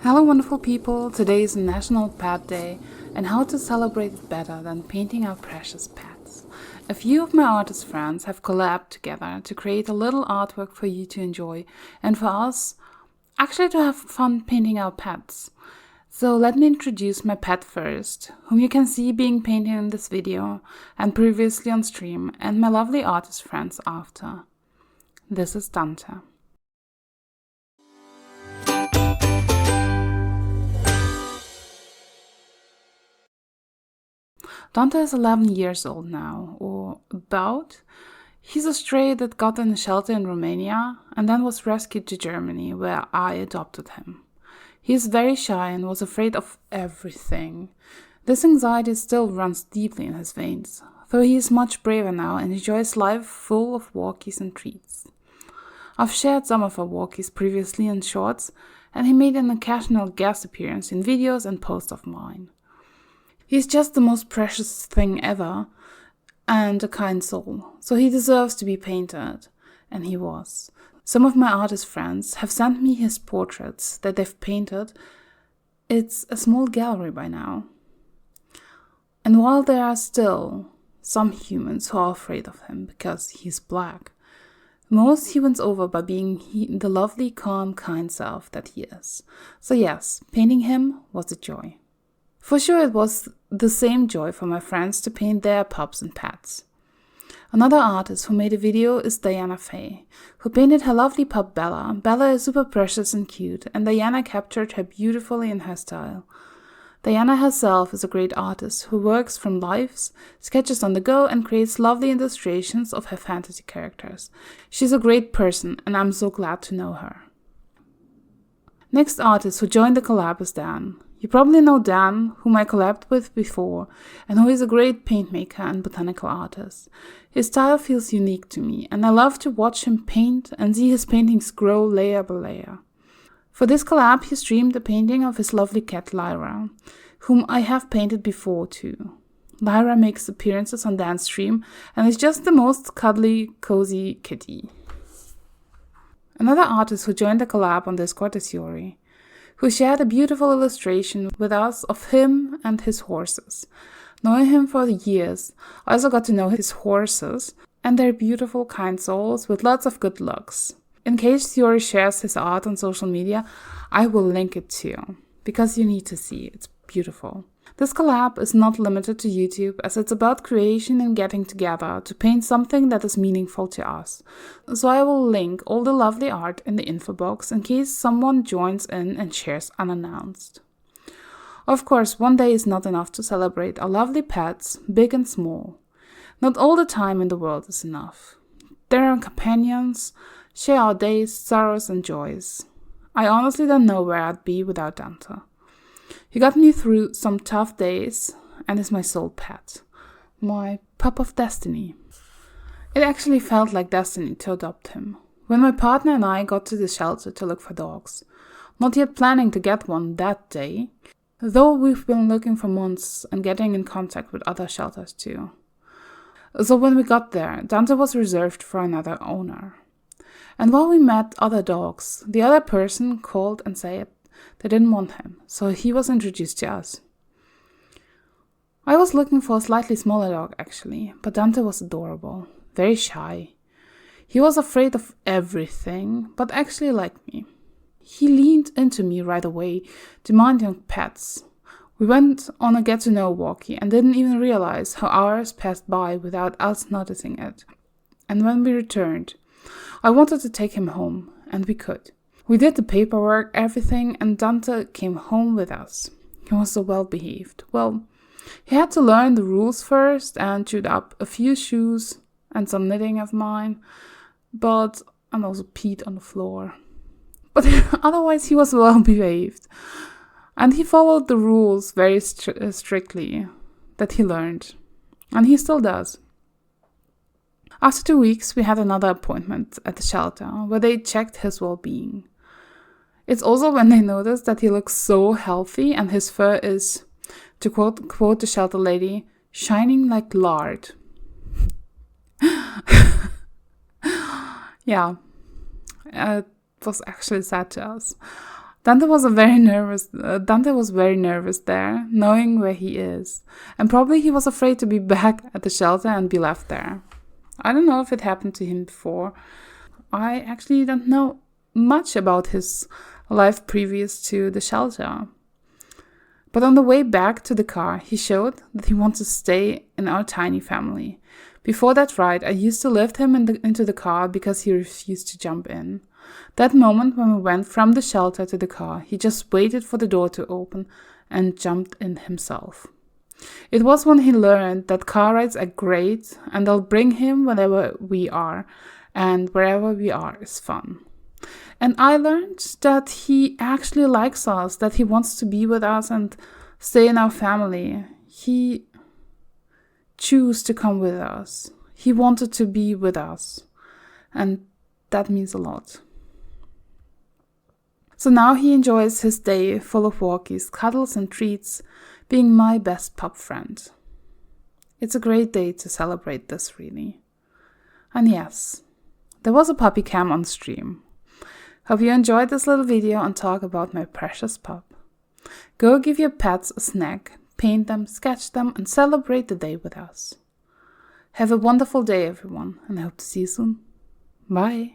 Hello wonderful people, today is National Pet Day and how to celebrate it better than painting our precious pets. A few of my artist friends have collabed together to create a little artwork for you to enjoy and for us actually to have fun painting our pets. So let me introduce my pet first, whom you can see being painted in this video and previously on stream, and my lovely artist friends after. This is Dante. Dante is 11 years old now, or about. He's a stray that got in a shelter in Romania and then was rescued to Germany, where I adopted him. He is very shy and was afraid of everything. This anxiety still runs deeply in his veins, though he is much braver now and enjoys life full of walkies and treats. I've shared some of our walkies previously in shorts, and he made an occasional guest appearance in videos and posts of mine. He's just the most precious thing ever, and a kind soul, so he deserves to be painted, and he was. Some of my artist friends have sent me his portraits that they've painted. It's a small gallery by now. And while there are still some humans who are afraid of him because he's black, most he wins over by being the lovely, calm, kind self that he is. So yes, painting him was a joy. For sure it was the same joy for my friends to paint their pups and pets. Another artist who made a video is Diana Faye, who painted her lovely pup Bella. Bella is super precious and cute, and Diana captured her beautifully in her style. Diana herself is a great artist who works from lives, sketches on the go, and creates lovely illustrations of her fantasy characters. She's a great person, and I'm so glad to know her. Next artist who joined the collab is Dan. You probably know Dan, whom I collabed with before, and who is a great paint maker and botanical artist. His style feels unique to me, and I love to watch him paint and see his paintings grow layer by layer. For this collab, he streamed a painting of his lovely cat Lyra, whom I have painted before too. Lyra makes appearances on Dan's stream and is just the most cuddly, cozy kitty. Another artist who joined the collab on Discord is Yuri, who shared a beautiful illustration with us of him and his horses. Knowing him for years, I also got to know his horses and their beautiful, kind souls with lots of good looks. In case Yuri shares his art on social media, I will link it to you, because you need to see it. It's beautiful. This collab is not limited to YouTube, as it's about creation and getting together to paint something that is meaningful to us. So I will link all the lovely art in the info box in case someone joins in and shares unannounced. Of course, one day is not enough to celebrate our lovely pets, big and small. Not all the time in the world is enough. There are companions, share our days, sorrows and joys. I honestly don't know where I'd be without Dante. He got me through some tough days and is my soul pet, my pup of destiny. It actually felt like destiny to adopt him. When my partner and I got to the shelter to look for dogs, not yet planning to get one that day, though we've been looking for months and getting in contact with other shelters too. So when we got there, Dante was reserved for another owner. And while we met other dogs, the other person called and said they didn't want him, so he was introduced to us. I was looking for a slightly smaller dog actually, but Dante was adorable, very shy. He was afraid of everything, but actually liked me. He leaned into me right away, demanding pets. We went on a get-to-know walkie and didn't even realize how hours passed by without us noticing it. And when we returned, I wanted to take him home, and we could. We did the paperwork, everything, and Dante came home with us. He was so well behaved. Well, he had to learn the rules first and chewed up a few shoes and some knitting of mine, and also peed on the floor. But otherwise he was well behaved. And he followed the rules very strictly that he learned. And he still does. After 2 weeks, we had another appointment at the shelter where they checked his well-being. It's also when they noticed that he looks so healthy and his fur is, to quote the shelter lady, shining like lard. Yeah, it was actually sad to us. Dante was very nervous there, knowing where he is. And probably he was afraid to be back at the shelter and be left there. I don't know if it happened to him before. I actually don't know much about his life previous to the shelter. But on the way back to the car, he showed that he wants to stay in our tiny family. Before that ride, I used to lift him into the car because he refused to jump in. That moment when we went from the shelter to the car, he just waited for the door to open and jumped in himself. It was when he learned that car rides are great and they'll bring him wherever we are, and wherever we are is fun. And I learned that he actually likes us, that he wants to be with us and stay in our family. He chose to come with us. He wanted to be with us. And that means a lot. So now he enjoys his day full of walkies, cuddles and treats, being my best pup friend. It's a great day to celebrate this, really. And yes, there was a puppy cam on stream. Hope you enjoyed this little video and talk about my precious pup. Go give your pets a snack, paint them, sketch them, and celebrate the day with us. Have a wonderful day, everyone, and I hope to see you soon. Bye.